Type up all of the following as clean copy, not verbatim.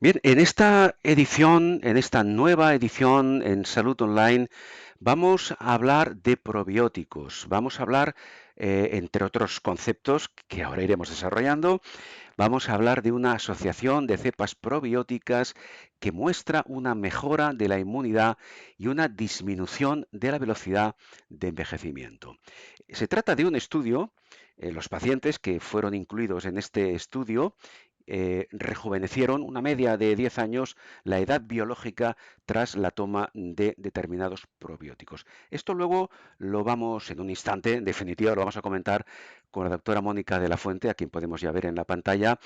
Bien, en esta nueva edición en Salud Online, vamos a hablar de probióticos. Vamos a hablar, entre otros conceptos que ahora iremos desarrollando, vamos a hablar de una asociación de cepas probióticas que muestra una mejora de la inmunidad y una disminución de la velocidad de envejecimiento. Se trata de un estudio, los pacientes que fueron incluidos en este estudio rejuvenecieron una media de 10 años la edad biológica tras la toma de determinados probióticos. Esto luego lo vamos, en un instante, en definitiva, lo vamos a comentar con la doctora Mónica de la Fuente, a quien podemos ya ver en la pantalla.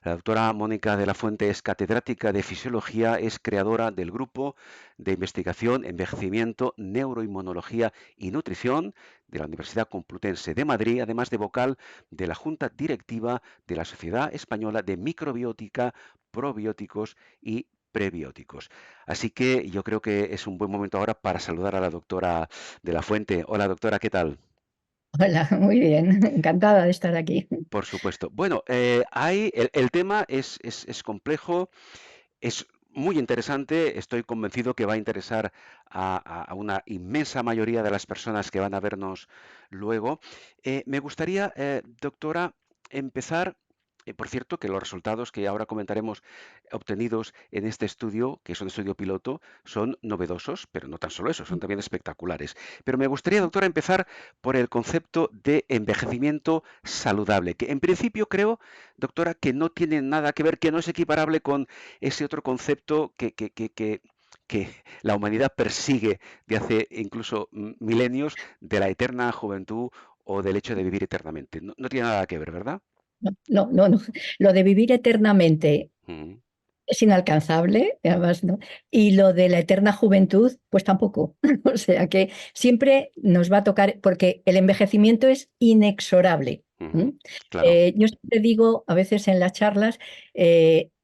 La doctora Mónica de la Fuente es catedrática de Fisiología, es creadora del grupo de investigación Envejecimiento, Neuroinmunología y Nutrición de la Universidad Complutense de Madrid, además de vocal de la Junta Directiva de la Sociedad Española de Microbiótica, Probióticos y Prebióticos. Así que yo creo que es un buen momento ahora para saludar a la doctora de la Fuente. Hola doctora, ¿qué tal? Hola, muy bien, encantada de estar aquí. Por supuesto. Bueno, el tema es complejo, es muy interesante, estoy convencido que va a interesar a una inmensa mayoría de las personas que van a vernos luego. Me gustaría, doctora, empezar, por cierto, que los resultados que ahora comentaremos obtenidos en este estudio, que es un estudio piloto, son novedosos, pero no tan solo eso, son también espectaculares. Pero me gustaría, doctora, empezar por el concepto de envejecimiento saludable, que en principio creo, doctora, que no tiene nada que ver, que no es equiparable con ese otro concepto que la humanidad persigue de hace incluso milenios, de la eterna juventud o del hecho de vivir eternamente. No, no tiene nada que ver, ¿verdad? No, no, no, no. Lo de vivir eternamente Mm, es inalcanzable, además, ¿no? Y lo de la eterna juventud, pues tampoco. O sea que siempre nos va a tocar, porque el envejecimiento es inexorable. ¿M? claro, Yo siempre digo, a veces en las charlas,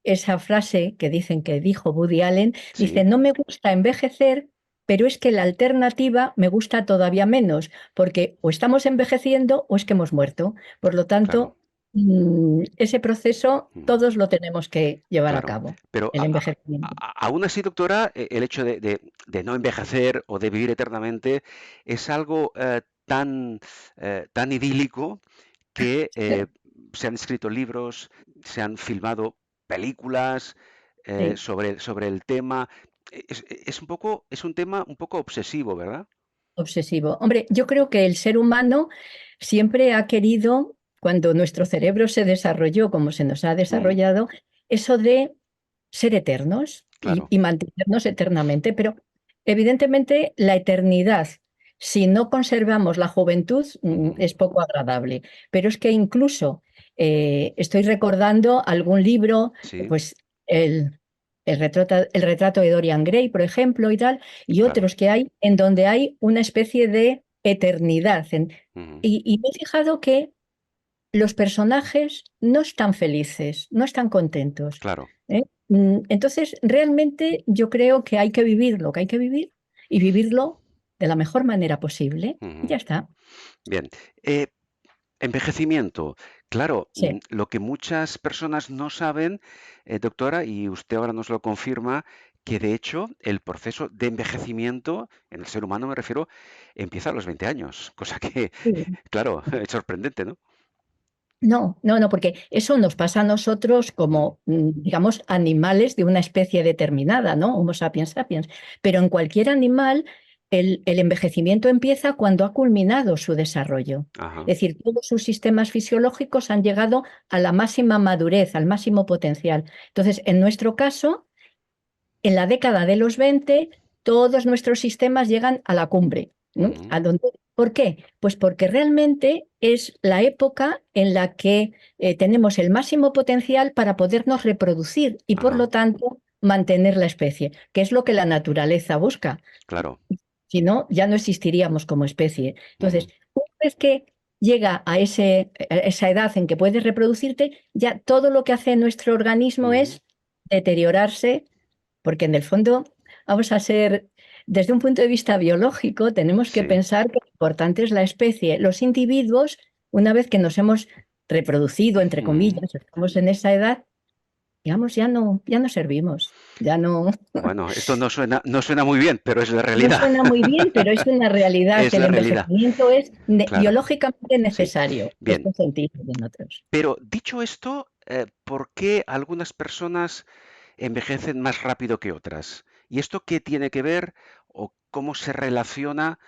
esa frase que dicen que dijo Woody Allen, dice, sí, no me gusta envejecer, pero es que la alternativa me gusta todavía menos, porque o estamos envejeciendo o es que hemos muerto. Por lo claro. tanto, ese proceso Mm. todos lo tenemos que llevar a Claro, cabo, pero el envejecimiento. aún así, doctora, el hecho de no envejecer o de vivir eternamente es algo tan idílico que se han escrito libros, se han filmado películas Sí, sobre el tema. Es un poco, es un tema un poco obsesivo, ¿verdad? obsesivo. Hombre, yo creo que el ser humano siempre ha querido, cuando nuestro cerebro se desarrolló como se nos ha Mm, desarrollado, eso de ser eternos claro, y mantenernos eternamente, pero evidentemente la eternidad, si no conservamos la juventud, ujú, es poco agradable. Pero es que incluso estoy recordando algún libro, sí, pues el retrato de Dorian Gray, por ejemplo, y tal, y claro, otros que hay en donde hay una especie de eternidad. ujú, Y me he fijado que los personajes no están felices, no están contentos. claro. ¿Eh? Entonces, realmente yo creo que hay que vivir lo que hay que vivir y vivirlo de la mejor manera posible. Y Ujú. ya está. Bien. Eh, Envejecimiento. Claro, Sí, lo que muchas personas no saben, doctora, y usted ahora nos lo confirma, que de hecho el proceso de envejecimiento en el ser humano, me refiero, empieza a los 20 años, cosa que, sí. claro, es sorprendente, ¿no? No, no, no, porque eso nos pasa a nosotros Mm, como, digamos, animales de una especie determinada, ¿no? Homo sapiens sapiens. Pero en cualquier animal, el envejecimiento empieza cuando ha culminado su desarrollo. ajá, Es decir, todos sus sistemas fisiológicos han llegado a la máxima madurez, al máximo potencial. Entonces, en nuestro caso, en la década de los 20 todos nuestros sistemas llegan a la cumbre, ¿no? ujú, ¿Por qué? Pues porque realmente es la época en la que tenemos el máximo potencial para podernos reproducir y, por ajá, lo tanto, mantener la especie, que es lo que la naturaleza busca. claro, Si no, ya no existiríamos como especie. ujú, Entonces, una vez que llega a esa edad en que puedes reproducirte, ya todo lo que hace nuestro organismo ujú, es deteriorarse, porque en el fondo vamos a ser, desde un punto de vista biológico, tenemos que sí, pensar que lo importante es la especie. Los individuos, una vez que nos hemos reproducido, entre ujú, comillas, estamos en esa edad, digamos, ya no servimos, ya no, Bueno, esto no suena muy bien, pero es la no realidad. suena muy bien, pero es una realidad Es que el la realidad, envejecimiento es claro, biológicamente sí. necesario, en Bien, este sentido y en otros. pero dicho esto, ¿por qué algunas personas envejecen más rápido que otras? ¿Y esto qué tiene que ver o cómo se relaciona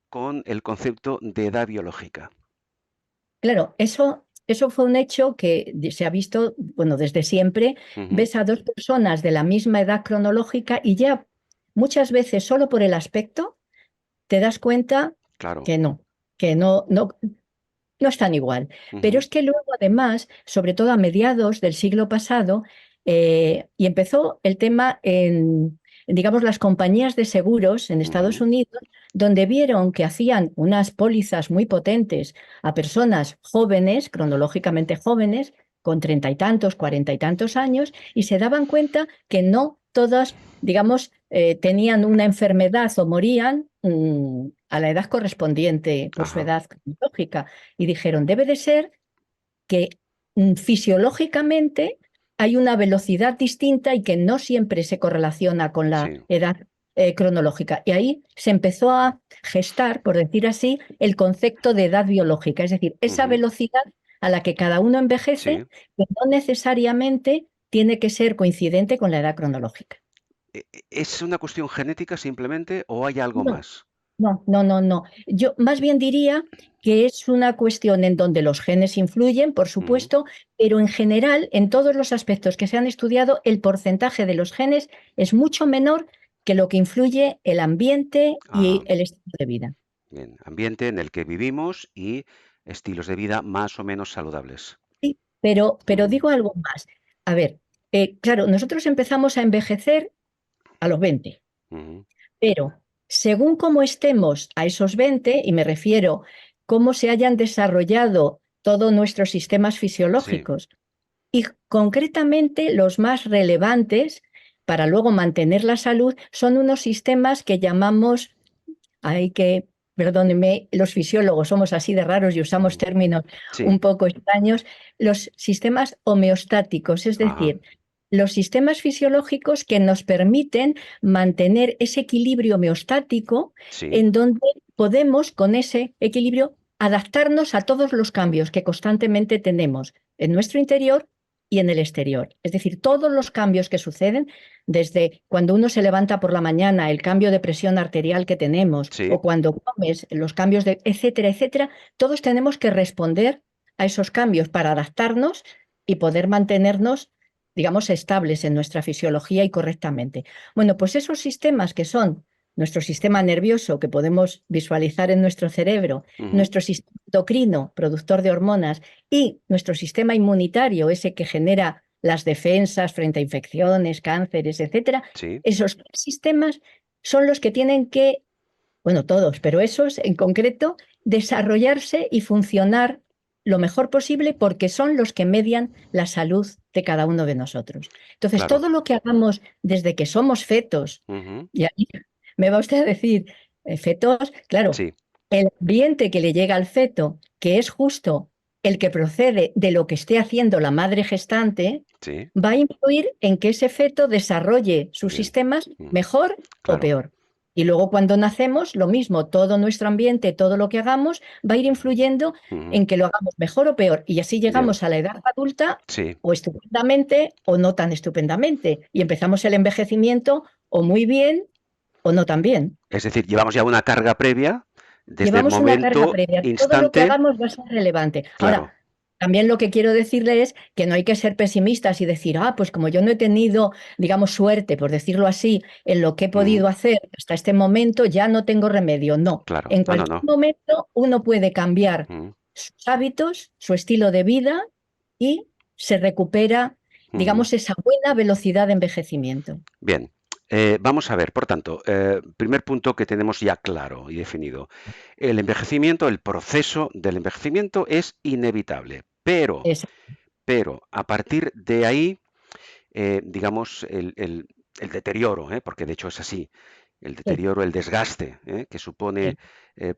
con el concepto de edad biológica? Claro, eso fue un hecho que se ha visto, bueno, desde siempre. Ujú, Ves a dos personas de la misma edad cronológica y ya muchas veces solo por el aspecto te das cuenta claro. que no, que no están igual. Pero Ujú, es que luego, además, sobre todo a mediados del siglo pasado, y empezó el tema digamos, las compañías de seguros en Estados ujú, Unidos, donde vieron que hacían unas pólizas muy potentes a personas jóvenes, cronológicamente jóvenes, con treinta y tantos, cuarenta y tantos años, y se daban cuenta que no todas, digamos, tenían una enfermedad o morían a la edad correspondiente por su ajá, edad cronológica. Y dijeron, debe de ser que fisiológicamente hay una velocidad distinta y que no siempre se correlaciona con la sí. edad cronológica. Y ahí se empezó a gestar, por decir así, el concepto de edad biológica, es decir, esa Ujú, velocidad a la que cada uno envejece, sí. que no necesariamente tiene que ser coincidente con la edad cronológica. ¿Es una cuestión genética simplemente o hay algo No, más? no. Yo más bien diría que es una cuestión en donde los genes influyen, por Ujú, supuesto, pero en general, en todos los aspectos que se han estudiado, el porcentaje de los genes es mucho menor que lo que influye el ambiente y ajá, el estilo de vida. bien. Ambiente en el que vivimos y estilos de vida más o menos saludables. Sí, pero Ujú, digo algo más. A ver, claro, nosotros empezamos a envejecer a los 20. ujú, Pero según cómo estemos a esos 20, y me refiero cómo se hayan desarrollado todos nuestros sistemas sí, fisiológicos, y concretamente los más relevantes para luego mantener la salud, son unos sistemas que llamamos, hay que, perdónenme, los fisiólogos somos así de raros y usamos ujú, términos sí, un poco extraños, los sistemas homeostáticos, es ajá, decir, los sistemas fisiológicos que nos permiten mantener ese equilibrio homeostático sí, en donde podemos con ese equilibrio adaptarnos a todos los cambios que constantemente tenemos en nuestro interior y en el exterior. Es decir, todos los cambios que suceden, desde cuando uno se levanta por la mañana, el cambio de presión arterial que tenemos, sí, o cuando comes, los cambios de, etcétera, etcétera, todos tenemos que responder a esos cambios para adaptarnos y poder mantenernos, digamos, estables en nuestra fisiología y correctamente. Bueno, pues esos sistemas que son nuestro sistema nervioso, que podemos visualizar en nuestro cerebro, ujú, nuestro sistema endocrino, productor de hormonas, y nuestro sistema inmunitario, ese que genera las defensas frente a infecciones, cánceres, etcétera, sí, esos sistemas son los que tienen que, bueno, todos, pero esos en concreto, desarrollarse y funcionar lo mejor posible porque son los que median la salud de cada uno de nosotros. Entonces, claro, todo lo que hagamos desde que somos fetos, ujú, y ahí me va usted a decir, fetos, claro, sí, el ambiente que le llega al feto, que es justo el que procede de lo que esté haciendo la madre gestante, sí, va a influir en que ese feto desarrolle sus bien, sistemas ujú, mejor o claro, peor. Y luego cuando nacemos, lo mismo, todo nuestro ambiente, todo lo que hagamos, va a ir influyendo ujú, en que lo hagamos mejor o peor. Y así bien, llegamos a la edad adulta sí. o estupendamente o no tan estupendamente. Y empezamos el envejecimiento o muy bien o no tan bien. Es decir, llevamos ya una carga previa desde el Llevamos una carga momento, previa. Todo lo que instante, hagamos va a ser relevante. claro, Ahora, también lo que quiero decirle es que no hay que ser pesimistas y decir, pues como yo no he tenido, digamos, suerte, por decirlo así, en lo que he ujú, podido hacer hasta este momento, ya no tengo remedio. No. claro, En no, no, cualquier no, momento uno puede cambiar ujú, sus hábitos, su estilo de vida y se recupera, ujú. digamos, esa buena velocidad de envejecimiento. Bien, vamos a ver, por tanto, primer punto que tenemos ya claro y definido. El envejecimiento, el proceso del envejecimiento es inevitable, Es, pero a partir de ahí, digamos, el deterioro, porque de hecho es así, el sí, deterioro, el desgaste, que supone sí.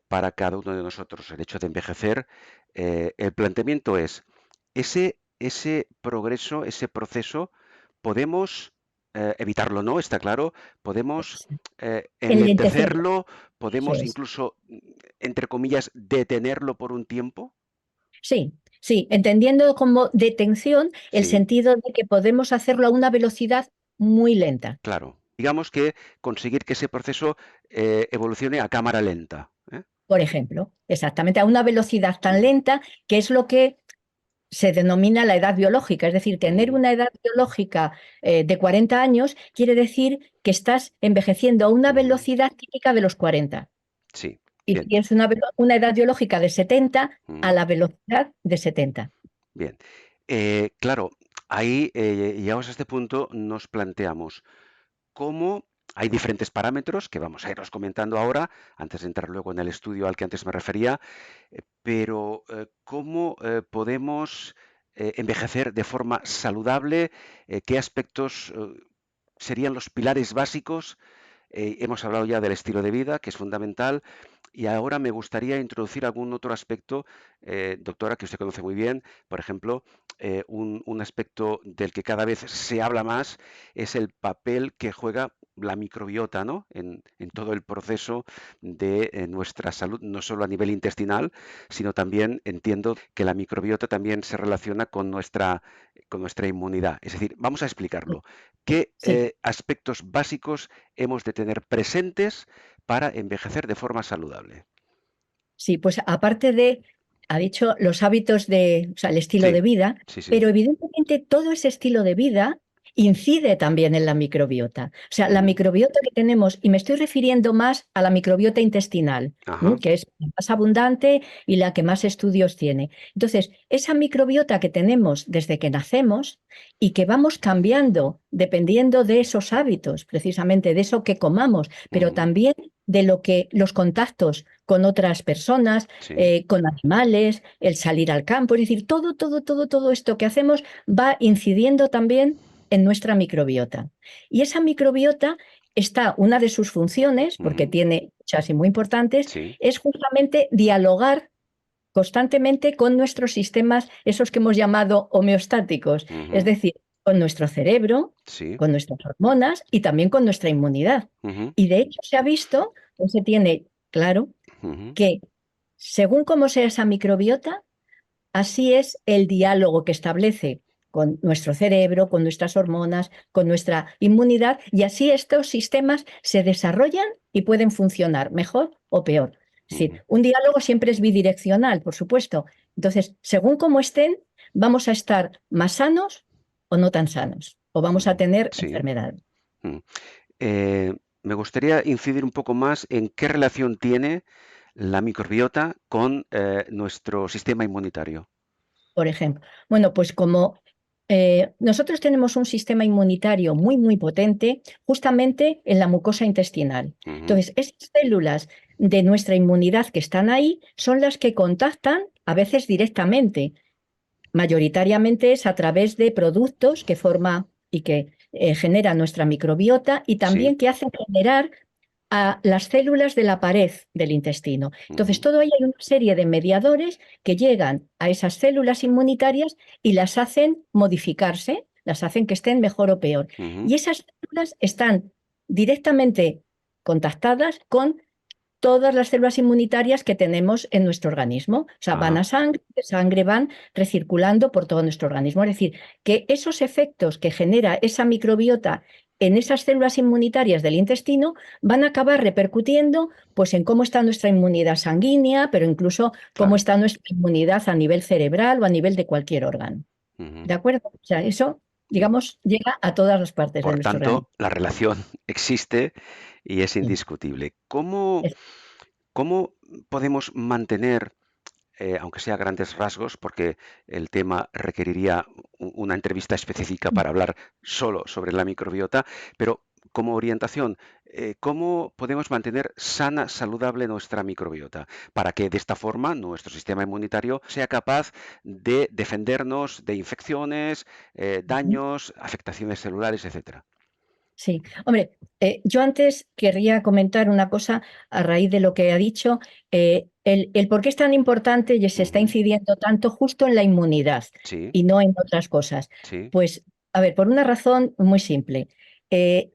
para cada uno de nosotros el hecho de envejecer, el planteamiento es ese progreso, ese proceso podemos evitarlo, no, está claro, podemos Enlentecerlo, enlentecerlo, eso podemos es. incluso, entre comillas, detenerlo por un tiempo. Sí, sí, entendiendo como detención el Sí, sentido de que podemos hacerlo a una velocidad muy lenta. claro. Digamos que conseguir que ese proceso evolucione a cámara lenta. ¿Eh? Por ejemplo, exactamente a una velocidad tan Ujú, lenta que es lo que se denomina la edad biológica. Es decir, tener ujú, una edad biológica de 40 años quiere decir que estás envejeciendo a una ujú. velocidad típica de los 40. Sí, Y si bien. tienes una edad biológica de 70, a Ujú. la velocidad de 70. Bien, claro, ahí llegados a este punto nos planteamos cómo hay diferentes parámetros que vamos a irlos comentando ahora, antes de entrar luego en el estudio al que antes me refería, pero cómo podemos envejecer de forma saludable, qué aspectos serían los pilares básicos. Hemos hablado ya del estilo de vida, que es fundamental, y ahora me gustaría introducir algún otro aspecto, doctora, que usted conoce muy bien. Por ejemplo, un aspecto del que cada vez se habla más es el papel que juega la microbiota, ¿no? En todo el proceso de nuestra salud, no solo a nivel intestinal, sino también entiendo que la microbiota también se relaciona con nuestra inmunidad. Es decir, vamos a explicarlo. ¿Qué Sí, aspectos básicos hemos de tener presentes para envejecer de forma saludable? sí, pues aparte de, ha dicho, los hábitos o sea, el estilo Sí, de vida, sí, sí. pero evidentemente todo ese estilo de vida incide también en la microbiota. O sea, la Ujú, microbiota que tenemos, y me estoy refiriendo más a la microbiota intestinal, ajá, que es la más abundante y la que más estudios tiene. Entonces, esa microbiota que tenemos desde que nacemos y que vamos cambiando dependiendo de esos hábitos, precisamente de eso que comamos, pero ujú, también de lo que los contactos con otras personas, sí, con animales, el salir al campo, es decir, todo esto que hacemos va incidiendo también en nuestra microbiota. Y esa microbiota está, una de sus funciones, porque ujú, tiene muchas y muy importantes, sí, es justamente dialogar constantemente con nuestros sistemas, esos que hemos llamado homeostáticos, es ujú, decir, con nuestro cerebro, sí, con nuestras hormonas y también con nuestra inmunidad. ujú, Y de hecho se ha visto, pues se tiene claro, ujú, que según cómo sea esa microbiota, así es el diálogo que establece con nuestro cerebro, con nuestras hormonas, con nuestra inmunidad, y así estos sistemas se desarrollan y pueden funcionar mejor o peor. Es ujú, decir, un diálogo siempre es bidireccional, por supuesto. Entonces, según cómo estén, vamos a estar más sanos o no tan sanos, o vamos a ujú, tener sí. enfermedades. Mm. Me gustaría incidir un poco más en qué relación tiene la microbiota con nuestro sistema inmunitario. Por ejemplo. Bueno, pues como nosotros tenemos un sistema inmunitario muy potente justamente en la mucosa intestinal. Ujú, Entonces, esas células de nuestra inmunidad que están ahí son las que contactan a veces directamente. Mayoritariamente es a través de productos que forma y que genera nuestra microbiota y sí, también que hacen generar a las células de la pared del intestino. Entonces, ujú, todo ahí hay una serie de mediadores que llegan a esas células inmunitarias y las hacen modificarse, las hacen que estén mejor o peor. ujú, Y esas células están directamente contactadas con todas las células inmunitarias que tenemos en nuestro organismo. O sea, van ajá, a sangre, de sangre van recirculando por todo nuestro organismo. Es decir, que esos efectos que genera esa microbiota en esas células inmunitarias del intestino van a acabar repercutiendo pues en cómo está nuestra inmunidad sanguínea, pero incluso cómo claro. está nuestra inmunidad a nivel cerebral o a nivel de cualquier órgano. Ujú, ¿De acuerdo? O sea, eso, bien. digamos, llega a todas las partes de Por nuestro organismo. tanto, la relación existe y es indiscutible. ¿Cómo podemos mantener, aunque sea a grandes rasgos, porque el tema requeriría una entrevista específica para hablar solo sobre la microbiota, pero como orientación, ¿cómo podemos mantener sana, saludable nuestra microbiota para que de esta forma nuestro sistema inmunitario sea capaz de defendernos de infecciones, daños, afectaciones celulares, etcétera? Sí, hombre, yo antes querría comentar una cosa a raíz de lo que ha dicho, el por qué es tan importante y se está Ujú, incidiendo tanto justo en la inmunidad sí, y no en otras cosas. sí, Pues A ver, por una razón muy simple. Eh,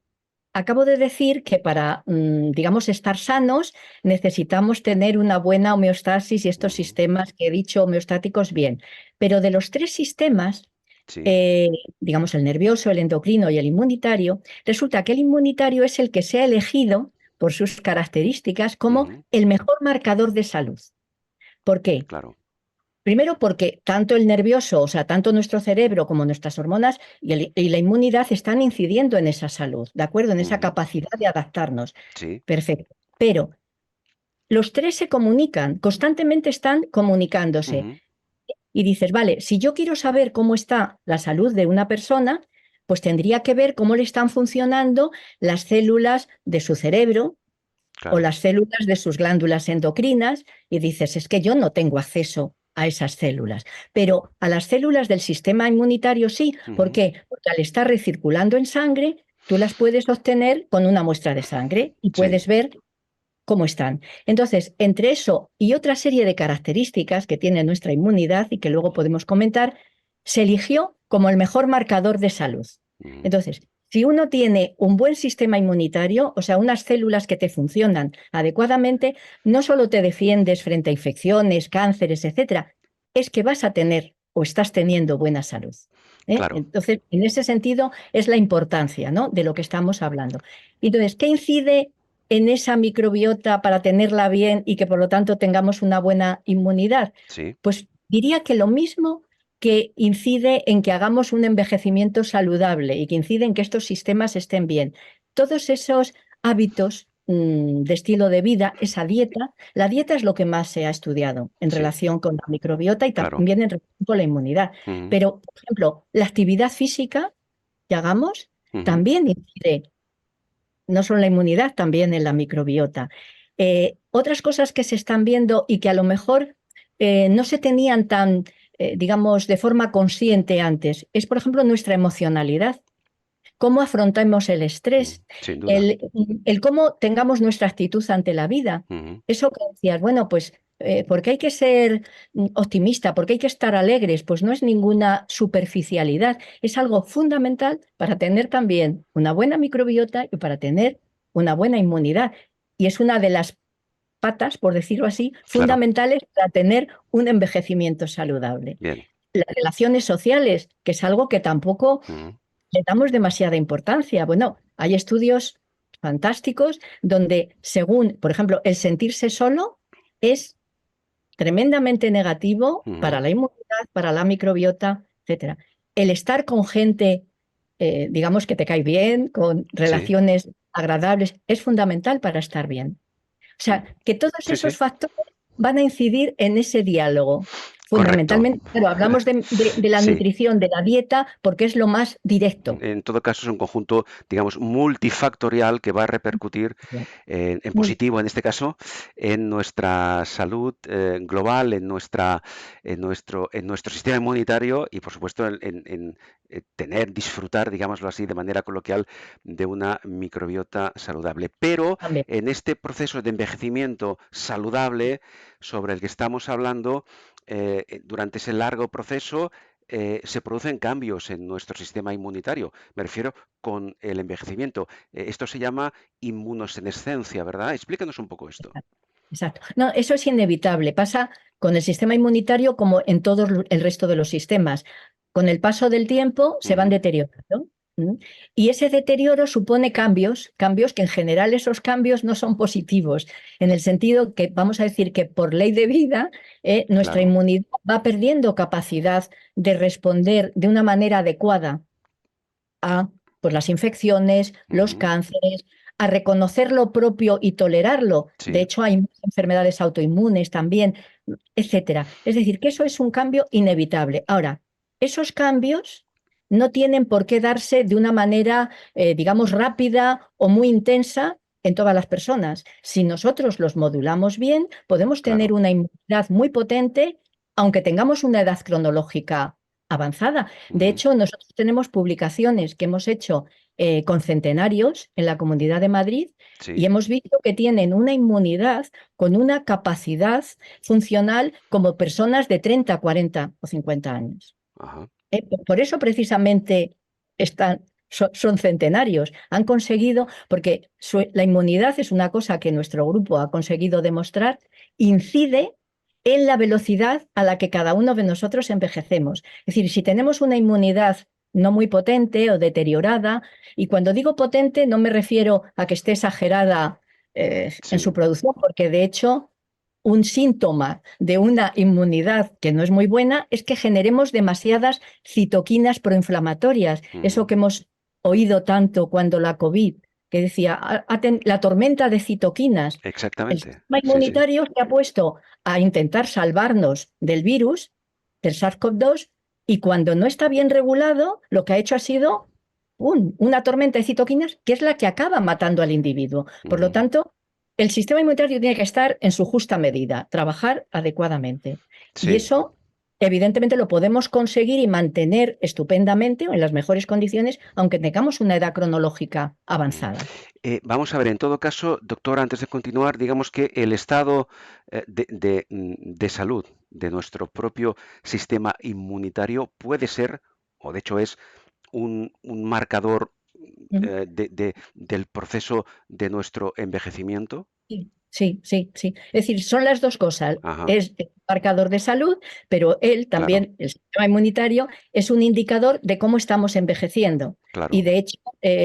Acabo de decir que para, digamos, estar sanos necesitamos tener una buena homeostasis y estos Ujú. sistemas que he dicho homeostáticos bien. Pero de los tres sistemas, Sí. eh, digamos, el nervioso, el endocrino y el inmunitario, resulta que el inmunitario es el que se ha elegido por sus características como Ujú. el mejor marcador de salud. ¿Por qué? Claro. Primero porque tanto el nervioso, o sea, tanto nuestro cerebro como nuestras hormonas y la inmunidad están incidiendo en esa salud, ¿de acuerdo? En esa Ujú. capacidad de adaptarnos. Sí. Perfecto. Pero los tres se comunican, constantemente están comunicándose. Ujú. Y dices, vale, si yo quiero saber cómo está la salud de una persona, pues tendría que ver cómo le están funcionando las células de su cerebro o Claro. las células de sus glándulas endocrinas y dices, es que yo no tengo acceso a esas células, pero a las células del sistema inmunitario sí. ¿Por Ujú. qué? Porque al estar recirculando en sangre, tú las puedes obtener con una muestra de sangre y Sí. puedes ver cómo están. Entonces, entre eso y otra serie de características que tiene nuestra inmunidad y que luego podemos comentar, se eligió como el mejor marcador de salud. Ujú. Entonces, si uno tiene un buen sistema inmunitario, o sea, unas células que te funcionan adecuadamente, no solo te defiendes frente a infecciones, cánceres, etcétera, es que vas a tener o estás teniendo buena salud. Claro. Entonces, en ese sentido, es la importancia, ¿no?, de lo que estamos hablando. Entonces, ¿qué incide en esa microbiota para tenerla bien y que por lo tanto tengamos una buena inmunidad? Sí. Pues diría que lo mismo que incide en que hagamos un envejecimiento saludable y que incide en que estos sistemas estén bien. Todos esos hábitos de estilo de vida, esa dieta, la dieta es lo que más se ha estudiado en Sí. relación con la microbiota y Claro. también en relación con la inmunidad. Ujú. Pero, por ejemplo, la actividad física que hagamos Ujú. también incide no solo en la inmunidad, también en la microbiota. Otras cosas que se están viendo y que a lo mejor no se tenían tan, digamos, de forma consciente antes, es, por ejemplo, nuestra emocionalidad. Cómo afrontamos el estrés, Sin duda. el, el cómo tengamos nuestra actitud ante la vida. Ujú. Eso que decías, bueno, pues, porque hay que ser optimista, porque hay que estar alegres, pues no es ninguna superficialidad, es algo fundamental para tener también una buena microbiota y para tener una buena inmunidad. Y es una de las patas, por decirlo así, Claro. fundamentales para tener un envejecimiento saludable. Bien. Las relaciones sociales, que es algo que tampoco Ujú. le damos demasiada importancia. Bueno, hay estudios fantásticos donde, según, por ejemplo, el sentirse solo es tremendamente negativo Ujú. para la inmunidad, para la microbiota, etcétera. El estar con gente, digamos, que te cae bien, con Sí. relaciones agradables, es fundamental para estar bien. O Mm. sea, que todos Sí, sí. esos factores van a incidir en ese diálogo. Correcto. Fundamentalmente, claro, hablamos de la Sí. nutrición, de la dieta, porque es lo más directo. En todo caso, es un conjunto, digamos, multifactorial que va a repercutir en Muy, positivo, en este caso, en nuestra salud global, en nuestro sistema inmunitario y, por supuesto, en tener, disfrutar, digámoslo así, de manera coloquial, de una microbiota saludable. Pero también. en este proceso de envejecimiento saludable sobre el que estamos hablando, durante ese largo proceso, se producen cambios en nuestro sistema inmunitario. Me refiero con el envejecimiento. Esto se llama inmunosenescencia, ¿verdad? Explícanos un poco esto. Exacto. No, eso es inevitable. Pasa con el sistema inmunitario como en todo el resto de los sistemas. Con el paso del tiempo se van Ujú. deteriorando. ¿M? Y ese deterioro supone cambios, cambios que en general esos cambios no son positivos, en el sentido que vamos a decir que por ley de vida nuestra Claro. inmunidad va perdiendo capacidad de responder de una manera adecuada a pues, las infecciones, los Ujú. cánceres, a reconocer lo propio y tolerarlo. De Sí. hecho, hay enfermedades autoinmunes también, etcétera. Es decir, que eso es un cambio inevitable. Ahora, esos cambios no tienen por qué darse de una manera, digamos, rápida o muy intensa en todas las personas. Si nosotros los modulamos bien, podemos tener Claro. una inmunidad muy potente, aunque tengamos una edad cronológica avanzada. De Ujú. hecho, nosotros tenemos publicaciones que hemos hecho con centenarios en la Comunidad de Madrid y Sí. hemos visto que tienen una inmunidad con una capacidad funcional como personas de 30, 40 o 50 años. Ajá. Por eso, precisamente, son centenarios. Han conseguido, porque la inmunidad es una cosa que nuestro grupo ha conseguido demostrar, incide en la velocidad a la que cada uno de nosotros envejecemos. Es decir, si tenemos una inmunidad no muy potente o deteriorada, y cuando digo potente no me refiero a que esté exagerada en su Sí. producción, porque de hecho un síntoma de una inmunidad que no es muy buena es que generemos demasiadas citoquinas proinflamatorias. Eso Ujú. que hemos oído tanto cuando la COVID, que decía la tormenta de citoquinas. El Exactamente. sistema Sí, sí. inmunitario se ha puesto a intentar salvarnos del virus, del SARS-CoV-2, y cuando no está bien regulado, lo que ha hecho ha sido una tormenta de citoquinas que es la que acaba matando al individuo. Por lo Ujú. tanto, el sistema inmunitario tiene que estar en su justa medida, trabajar adecuadamente. Y Sí. eso, evidentemente, lo podemos conseguir y mantener estupendamente o en las mejores condiciones, aunque tengamos una edad cronológica Mm. avanzada. Vamos a ver, en todo caso, doctor, antes de continuar, digamos que el estado de salud de nuestro propio sistema inmunitario puede ser, o de hecho es, un marcador del proceso de nuestro envejecimiento. Sí, sí, sí, sí. Es decir, son las dos cosas. Ajá, Es el marcador de salud, pero él claro, también, el sistema inmunitario, es un indicador de cómo estamos envejeciendo. Y claro. de hecho,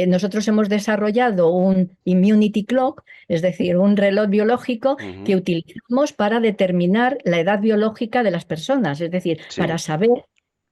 nosotros hemos desarrollado un immunity clock, es decir, un reloj biológico que Ujú. utilizamos para determinar la edad biológica de las personas, es decir, para Sí, saber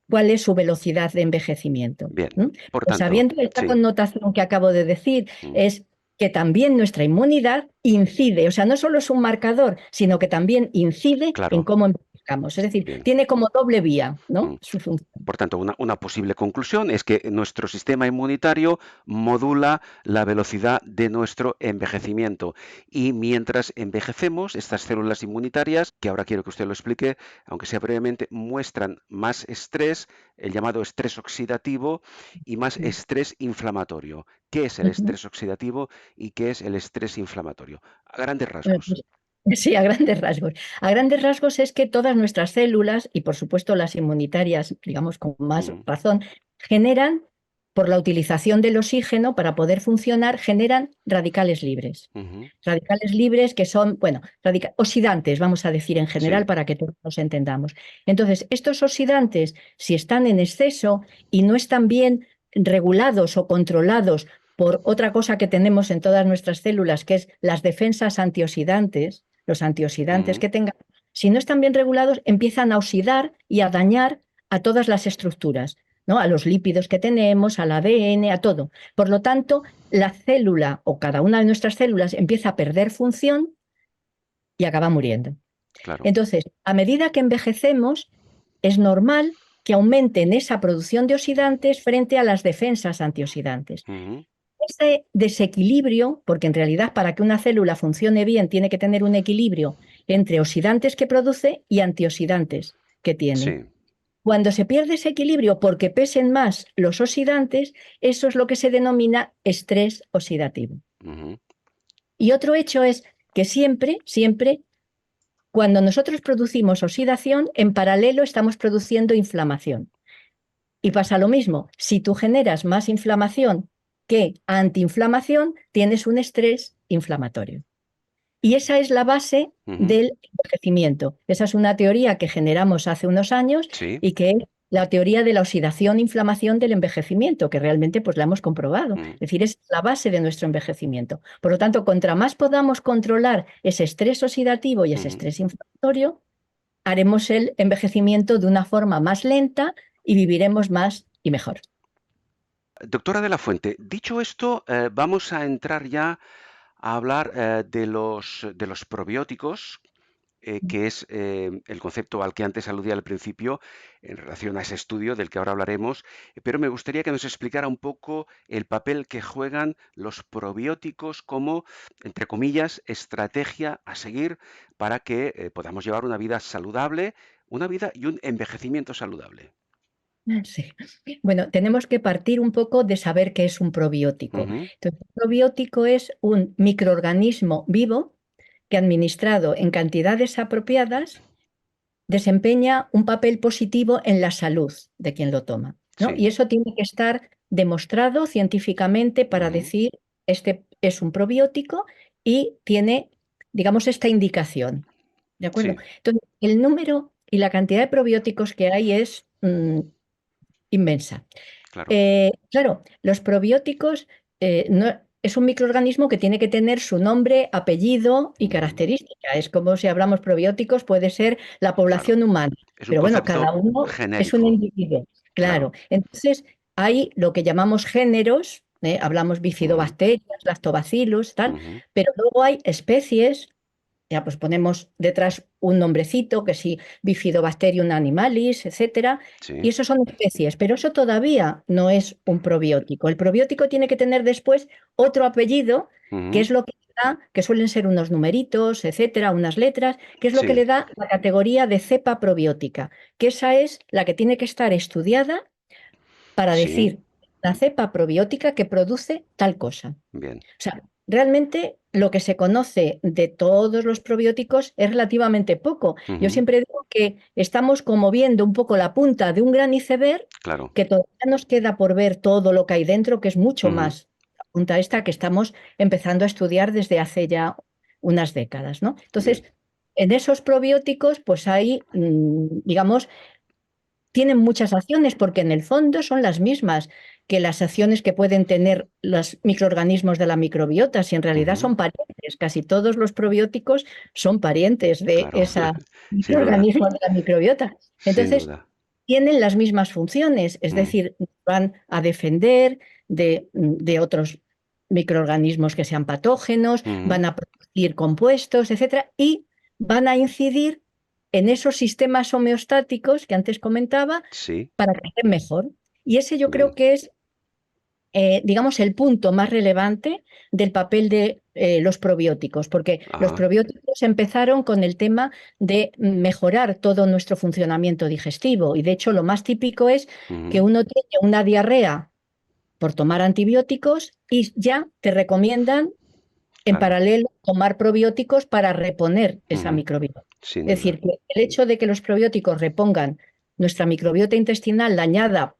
cuál es su velocidad de envejecimiento. bien. Por Pues tanto, sabiendo esta sí. connotación que acabo de decir, Mm. es que también nuestra inmunidad incide, o sea, no solo es un marcador, sino que también incide en Claro, cómo envejecamos. Es decir, bien. tiene como doble vía, Mm. ¿no? Su función. Por tanto, una posible conclusión es que nuestro sistema inmunitario modula la velocidad de nuestro envejecimiento y mientras envejecemos, estas células inmunitarias, que ahora quiero que usted lo explique, aunque sea brevemente, muestran más estrés, el llamado estrés oxidativo, y más Sí. estrés inflamatorio. ¿Qué es el Ujú. estrés oxidativo y qué es el estrés inflamatorio? A grandes Bueno, rasgos. pues, sí, a grandes rasgos. A grandes rasgos es que todas nuestras células, y por supuesto las inmunitarias, digamos con más Ujú, razón, generan, por la utilización del oxígeno para poder funcionar, generan radicales libres. ujú. Radicales libres que son, bueno, oxidantes, vamos a decir en general, Sí. para que todos nos entendamos. Entonces, estos oxidantes, si están en exceso y no están bien regulados o controlados por otra cosa que tenemos en todas nuestras células, que es las defensas antioxidantes, los antioxidantes Ujú, que tengan, si no están bien regulados, empiezan a oxidar y a dañar a todas las estructuras, ¿no? A los lípidos que tenemos, al ADN, a todo. Por lo tanto, la célula o cada una de nuestras células empieza a perder función y acaba muriendo. claro. Entonces, a medida que envejecemos, es normal que aumenten esa producción de oxidantes frente a las defensas antioxidantes. Ujú, Ese desequilibrio, porque en realidad para que una célula funcione bien tiene que tener un equilibrio entre oxidantes que produce y antioxidantes que tiene. sí. Cuando se pierde ese equilibrio porque pesen más los oxidantes, eso es lo que se denomina estrés oxidativo. Ujú, Y otro hecho es que siempre, siempre, cuando nosotros producimos oxidación, en paralelo estamos produciendo inflamación. Y pasa lo mismo, si tú generas más inflamación que antiinflamación, tienes un estrés inflamatorio. Y esa es la base ujú. del envejecimiento. Esa es una teoría que generamos hace unos años Sí. y que es la teoría de la oxidación-inflamación del envejecimiento, que realmente pues la hemos comprobado. Mm. Es decir, es la base de nuestro envejecimiento. Por lo tanto, contra más podamos controlar ese estrés oxidativo y ese Ujú. estrés inflamatorio, haremos el envejecimiento de una forma más lenta y viviremos más y mejor. Doctora de la Fuente, dicho esto, vamos a entrar ya a hablar de los probióticos, que es el concepto al que antes aludía al principio en relación a ese estudio del que ahora hablaremos, pero me gustaría que nos explicara un poco el papel que juegan los probióticos como, entre comillas, estrategia a seguir para que podamos llevar una vida saludable, una vida y un envejecimiento saludable. Sí. Bueno, tenemos que partir un poco de saber qué es un probiótico. Ujú, Entonces, un probiótico es un microorganismo vivo que administrado en cantidades apropiadas desempeña un papel positivo en la salud de quien lo toma, ¿no? sí. Y eso tiene que estar demostrado científicamente para decir, este es un probiótico y tiene, digamos, esta indicación. ¿De acuerdo? Sí, Entonces, el número y la cantidad de probióticos que hay es inmensa. claro. Claro, los probióticos es un microorganismo que tiene que tener su nombre, apellido y Ujú, característica. Es como si hablamos probióticos, puede ser la claro. población humana, Es un pero bueno, cada concepto uno es un genérico, individuo. Claro. claro. Entonces, hay lo que llamamos géneros, hablamos Ujú, bifidobacterias, lactobacillus, tal, ujú, pero luego hay especies. Ya pues ponemos detrás un nombrecito, que sí, Bifidobacterium animalis, etcétera, y sí, eso son especies, pero eso todavía no es un probiótico. El probiótico tiene que tener después otro apellido, que ujú, es lo que le da, que suelen ser unos numeritos, etcétera, unas letras, que es lo que sí, le da la categoría de cepa probiótica, que esa es la que tiene que estar estudiada para sí, decir la cepa probiótica que produce tal cosa. bien. O sea, realmente lo que se conoce de todos los probióticos es relativamente poco. Yo Ujú, siempre digo que estamos como viendo un poco la punta de un gran iceberg, claro. que todavía nos queda por ver todo lo que hay dentro, que es mucho Ujú, más la punta esta que estamos empezando a estudiar desde hace ya unas décadas, ¿no? Entonces, bien. en esos probióticos, pues hay, digamos, tienen muchas acciones porque en el fondo son las mismas que las acciones que pueden tener los microorganismos de la microbiota, si en realidad Ujú, son parientes. Casi todos los probióticos son parientes de claro, ese sin duda, microorganismo de la microbiota. sin Entonces, duda. tienen las mismas funciones, es Mm, decir, van a defender de otros microorganismos que sean patógenos, ujú, van a producir compuestos, etcétera, y van a incidir en esos sistemas homeostáticos que antes comentaba sí, para que estén mejor. Y ese yo creo bien. que es, digamos, el punto más relevante del papel de los probióticos, porque los Ajá. probióticos empezaron con el tema de mejorar todo nuestro funcionamiento digestivo. Y de hecho, lo más típico es que Ujú, uno tiene una diarrea por tomar antibióticos y ya te recomiendan en claro. paralelo tomar probióticos para reponer esa Ujú, microbiota. sin Es duda. decir, que el hecho de que los probióticos repongan nuestra microbiota intestinal dañada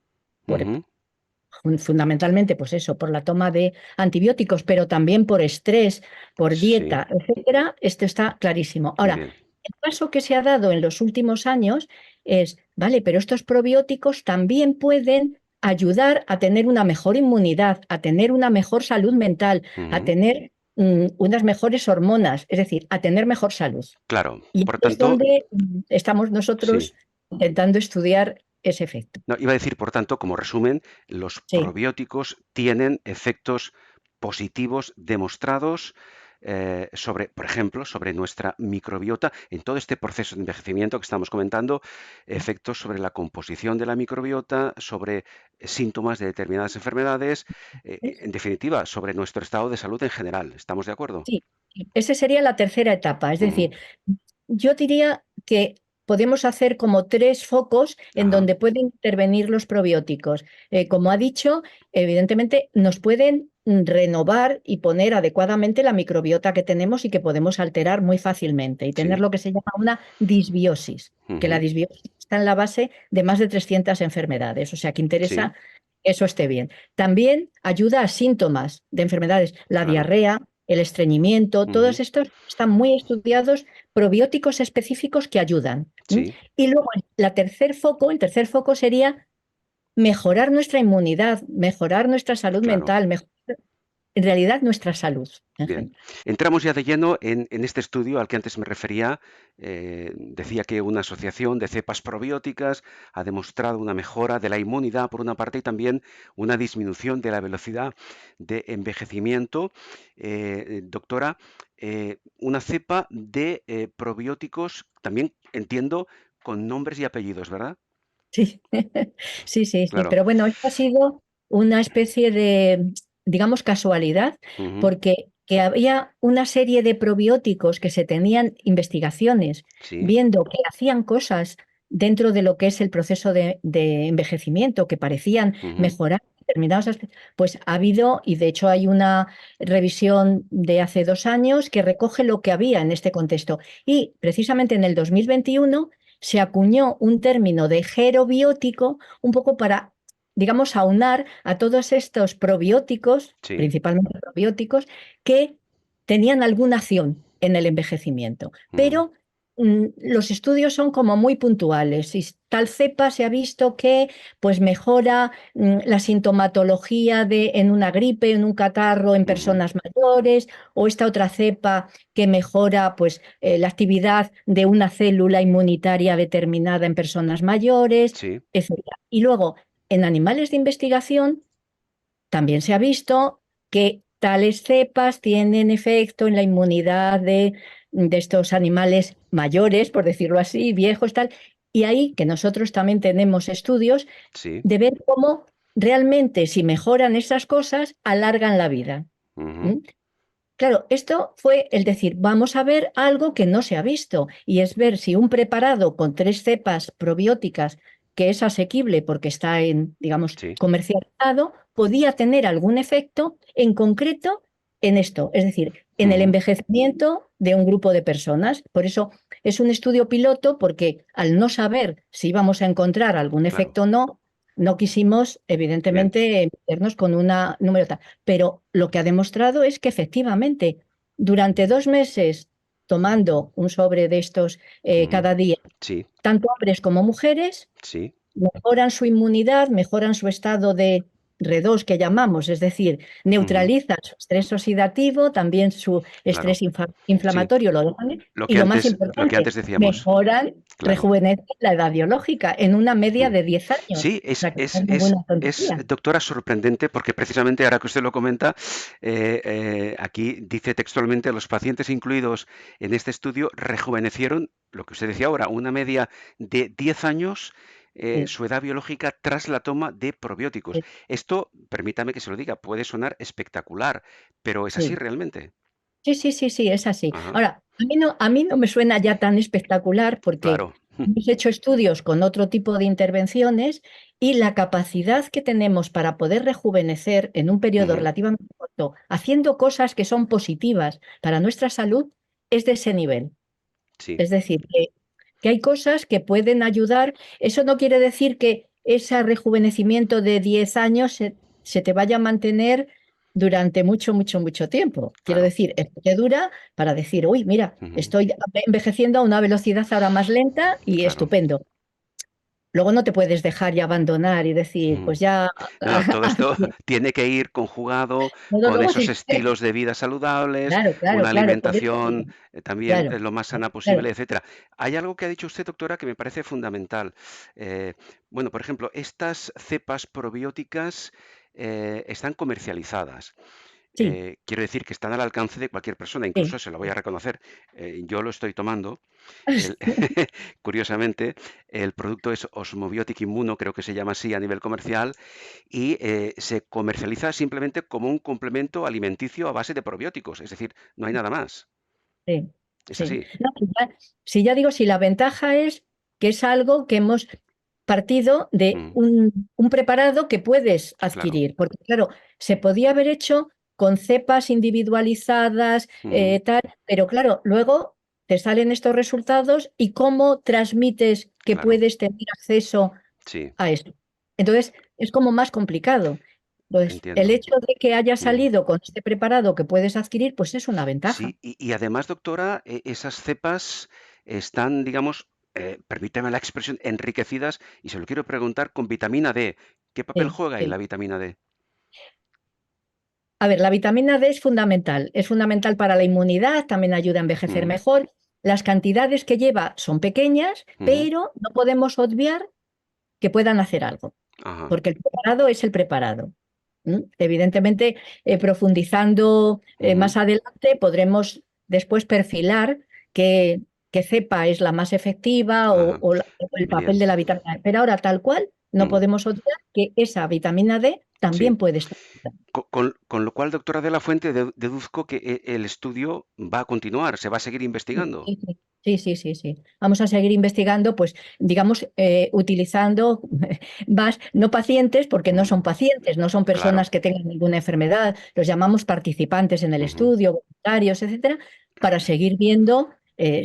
por, Ujú, fundamentalmente, pues eso, por la toma de antibióticos, pero también por estrés, por sí, dieta, etcétera, esto está clarísimo. Ahora, bien. el paso que se ha dado en los últimos años es, vale, pero estos probióticos también pueden ayudar a tener una mejor inmunidad, a tener una mejor salud mental, a Ujú, tener unas mejores hormonas, es decir, a tener mejor salud. claro. Y Por aquí es tanto, donde estamos sí. nosotros intentando estudiar ese efecto. No, iba a decir, por tanto, como resumen, los Sí. probióticos tienen efectos positivos demostrados sobre, por ejemplo, sobre nuestra microbiota en todo este proceso de envejecimiento que estamos comentando, efectos sobre la composición de la microbiota, sobre síntomas de determinadas enfermedades, en definitiva, sobre nuestro estado de salud en general. ¿Estamos de acuerdo? Sí, esa sería la tercera etapa. Es Ujú, decir, yo diría que podemos hacer como tres focos en ajá, donde pueden intervenir los probióticos. Como ha dicho, evidentemente nos pueden renovar y poner adecuadamente la microbiota que tenemos y que podemos alterar muy fácilmente y tener sí, lo que se llama una disbiosis, que la ujú, disbiosis está en la base de más de 300 enfermedades. O sea, que sí, interesa que eso esté bien. También ayuda a síntomas de enfermedades, la claro, diarrea, el estreñimiento, ujú, todos estos están muy estudiados, probióticos específicos que ayudan. sí, Y luego el tercer foco sería mejorar nuestra inmunidad, mejorar nuestra salud claro. mental, mejorar en realidad nuestra salud en Bien, general. entramos ya de lleno en este estudio al que antes me refería. Decía que una asociación de cepas probióticas ha demostrado una mejora de la inmunidad por una parte y también una disminución de la velocidad de envejecimiento. Doctora, una cepa de probióticos también entiendo con nombres y apellidos, ¿verdad? Sí, sí, sí, sí. Claro. Pero bueno, esto ha sido una especie de, digamos, casualidad, Ujú, porque que había una serie de probióticos que se tenían investigaciones sí, viendo que hacían cosas dentro de lo que es el proceso de envejecimiento, que parecían ujú, mejorar determinados aspectos, pues ha habido, y de hecho hay una revisión de hace 2 años que recoge lo que había en este contexto. Y precisamente en el 2021 se acuñó un término de gerobiótico un poco para digamos, aunar a todos estos probióticos, Sí. principalmente probióticos, que tenían alguna acción en el envejecimiento. Ujú, Pero los estudios son como muy puntuales. Y tal cepa se ha visto que pues mejora la sintomatología en una gripe, en un catarro en ujú, personas mayores, o esta otra cepa que mejora pues, la actividad de una célula inmunitaria determinada en personas mayores, sí. etc. Y luego, en animales de investigación, también se ha visto que tales cepas tienen efecto en la inmunidad de estos animales mayores, por decirlo así, viejos, tal. Y ahí que nosotros también tenemos estudios Sí. de ver cómo realmente si mejoran esas cosas, alargan la vida. Ujú, ¿Mm? Claro, esto fue el decir, vamos a ver algo que no se ha visto, y es ver si un preparado con 3 cepas probióticas, que es asequible porque está digamos, sí. comercializado, podía tener algún efecto en concreto en esto, es decir, en el Ujú, envejecimiento de un grupo de personas. Por eso es un estudio piloto, porque al no saber si íbamos a encontrar algún claro. efecto o no, no quisimos, Bien. evidentemente, meternos con una número tal. Pero lo que ha demostrado es que efectivamente, durante 2 meses, tomando un sobre de estos Ujú, cada día, sí. tanto hombres como mujeres Sí. mejoran su inmunidad, mejoran su estado de R2 que llamamos, es decir, Ujú, neutralizan su estrés oxidativo, también su claro. estrés Sí. inflamatorio lo dejan, y lo más Lo que importante, antes decíamos. mejoran, Claro. rejuvenecen la edad biológica en una media Mm. de 10 años. Sí, O sea, que no es ninguna tontería. doctora, sorprendente porque precisamente ahora que usted lo comenta, aquí dice textualmente, los pacientes incluidos en este estudio rejuvenecieron, lo que usted decía ahora, una media de 10 años, Sí, su edad biológica tras la toma de probióticos. sí, Esto, permítame que se lo diga, puede sonar espectacular, pero ¿es así sí. realmente? Sí, sí, sí, sí, es así. Ajá, Ahora, a mí no me suena ya tan espectacular, porque claro. hemos hecho estudios con otro tipo de intervenciones, y la capacidad que tenemos para poder rejuvenecer en un periodo Ujú, relativamente corto, haciendo cosas que son positivas para nuestra salud, es de ese nivel. sí, Es decir, que hay cosas que pueden ayudar. Eso no quiere decir que ese rejuvenecimiento de 10 años se te vaya a mantener durante mucho, mucho, mucho tiempo. Quiero claro. decir, esto te dura para decir, uy, mira, Ujú, estoy envejeciendo a una velocidad ahora más lenta y claro. estupendo. Luego no te puedes dejar y abandonar y decir, Ujú. pues ya, No, no, todo esto tiene que ir conjugado con luego esos sí, estilos de vida saludables, claro, claro, una claro, por eso alimentación digo, también claro, lo más sana claro, posible, etcétera. Hay algo que ha dicho usted, doctora, que me parece fundamental. Eh, bueno, por ejemplo, estas cepas probióticas están comercializadas. sí, Quiero decir que están al alcance de cualquier persona, sí. incluso se lo voy a reconocer. Yo lo estoy tomando. El- curiosamente, el producto es Osmobiotic Immuno, creo que se llama así a nivel comercial, y se comercializa simplemente como un complemento alimenticio a base de probióticos, es decir, no hay nada más. Sí, ¿Es sí. así? No, si ya digo, si la ventaja es que es algo que hemos partido de Mm, un preparado que puedes claro. adquirir, porque claro, se podía haber hecho con cepas individualizadas, Ujú, tal, pero claro, luego te salen estos resultados y cómo transmites que claro. puedes tener acceso Sí, a esto. Entonces, es como más complicado. Entonces, el entiendo. hecho de que haya Mm. salido con este preparado que puedes adquirir, pues es una ventaja. Sí, y además, doctora, esas cepas están, digamos, permíteme la expresión, enriquecidas, y se lo quiero preguntar, con vitamina D. ¿Qué papel Sí, juega ahí la sí. vitamina D? A ver, la vitamina D es fundamental para la inmunidad, también ayuda a envejecer Mm, mejor. Las cantidades que lleva son pequeñas, ujú, pero no podemos obviar que puedan hacer algo, ajá, porque el preparado es el preparado. Evidentemente, profundizando ujú, más adelante, podremos después perfilar qué cepa es la más efectiva, ajá, o el papel bien. de la vitamina D. Pero ahora, tal cual, no Mm, podemos obviar que esa vitamina D sí. también puede estar. Con lo cual, doctora de la Fuente, deduzco que el estudio va a continuar, se va a seguir Sí, investigando. sí, sí, sí, sí, sí, sí. Vamos a seguir investigando, pues, digamos, utilizando más, no pacientes, porque no Mm, son pacientes, no son claro. personas que tengan ninguna enfermedad, los llamamos participantes en el Ujú, estudio, voluntarios, etcétera, para seguir viendo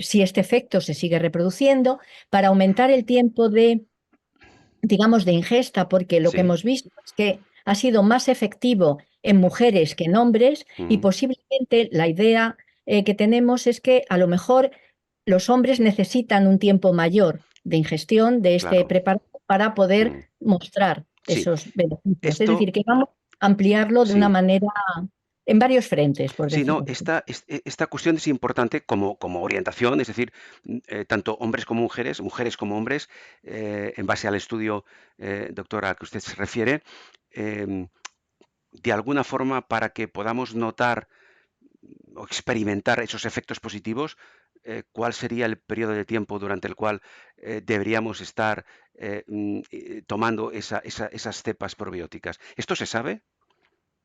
si este efecto se sigue reproduciendo, para aumentar el tiempo digamos, de ingesta, porque lo que Sí, hemos visto es que ha sido más efectivo en mujeres que en hombres y mm, posiblemente la idea que tenemos es que a lo mejor los hombres necesitan un tiempo mayor de ingestión de este claro. preparado para poder Mm, mostrar sí, esos beneficios. Es esto, decir, que vamos a ampliarlo de una sí. manera en varios frentes, por Sí, no, decirlo así. esta cuestión es importante como orientación, es decir, tanto hombres como mujeres, mujeres como hombres, en base al estudio, doctora, a que usted se refiere, em, de alguna forma para que podamos notar o experimentar esos efectos positivos, ¿cuál sería el periodo de tiempo durante el cual deberíamos estar tomando esas cepas probióticas? ¿Esto se sabe?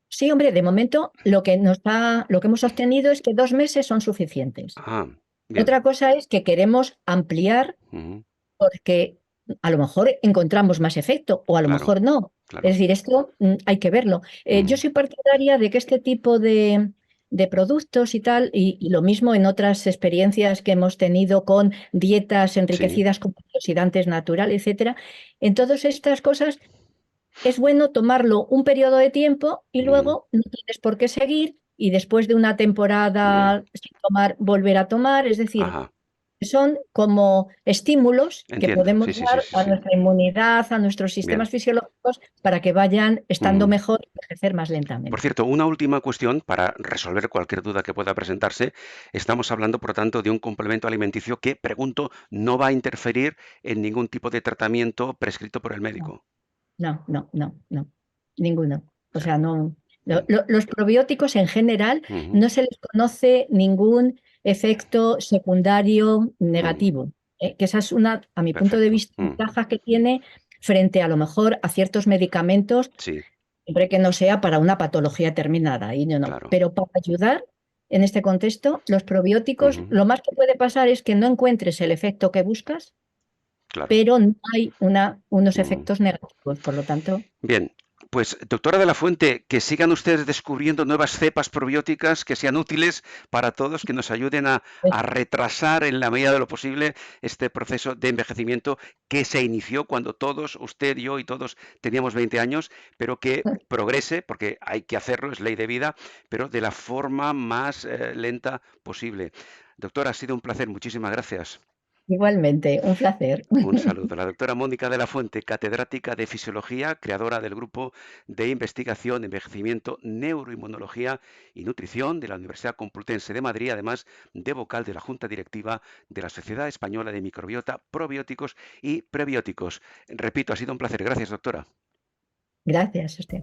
Sí, hombre, de momento lo que hemos obtenido es que 2 meses son suficientes. Ah, bien, Otra cosa es que queremos ampliar ujú, porque a lo mejor encontramos más efecto o a lo claro, mejor no. Es claro. decir, esto hay que verlo. Yo Ujú, soy partidaria de que este tipo de productos y tal, y lo mismo en otras experiencias que hemos tenido con dietas sí, enriquecidas con antioxidantes naturales, etcétera, en todas estas cosas es bueno tomarlo un periodo de tiempo y ujú, luego no tienes por qué seguir y después de una bien, temporada sin tomar, volver a tomar. Es decir, ajá, son como estímulos que entiendo, podemos sí, sí, sí, dar sí, a sí, nuestra inmunidad, a nuestros bien. sistemas fisiológicos para que vayan estando Ujú. mejor y envejecer más Por lentamente. cierto, una última cuestión para resolver cualquier duda que pueda presentarse. Estamos hablando, por lo tanto, de un complemento alimenticio que, pregunto, no va a interferir en ningún tipo de tratamiento prescrito por el No, médico. no, no, no, no, ninguno. O O sea, sea, no. bien. Los probióticos en general Ujú, no se les conoce ningún efecto secundario ujú, negativo, que esa es una, a mi punto de perfecto. vista, ventaja que tiene frente a lo mejor a ciertos medicamentos Sí, siempre que no sea para una patología terminada, y no, no. claro. Pero para ayudar en este contexto, los probióticos, Ujú, lo más que puede pasar es que no encuentres el efecto que buscas, claro. pero no hay unos Mm. efectos negativos. Por lo tanto, Bien, pues doctora de la Fuente, que sigan ustedes descubriendo nuevas cepas probióticas que sean útiles para todos, que nos ayuden pues, a retrasar en la medida de lo posible este proceso de envejecimiento que se inició cuando todos, usted, yo y todos teníamos 20 años, pero que progrese, porque hay que hacerlo, es ley de vida, pero de la forma más lenta posible. Doctora, ha sido un placer, muchísimas gracias. igualmente, un placer. Un saludo. La doctora Mónica de la Fuente, catedrática de Fisiología, creadora del grupo de investigación, envejecimiento, neuroinmunología y nutrición de la Universidad Complutense de Madrid, además de vocal de la Junta Directiva de la Sociedad Española de Microbiota, Probióticos y Prebióticos. Repito, ha sido un placer. Gracias, doctora. Gracias a usted.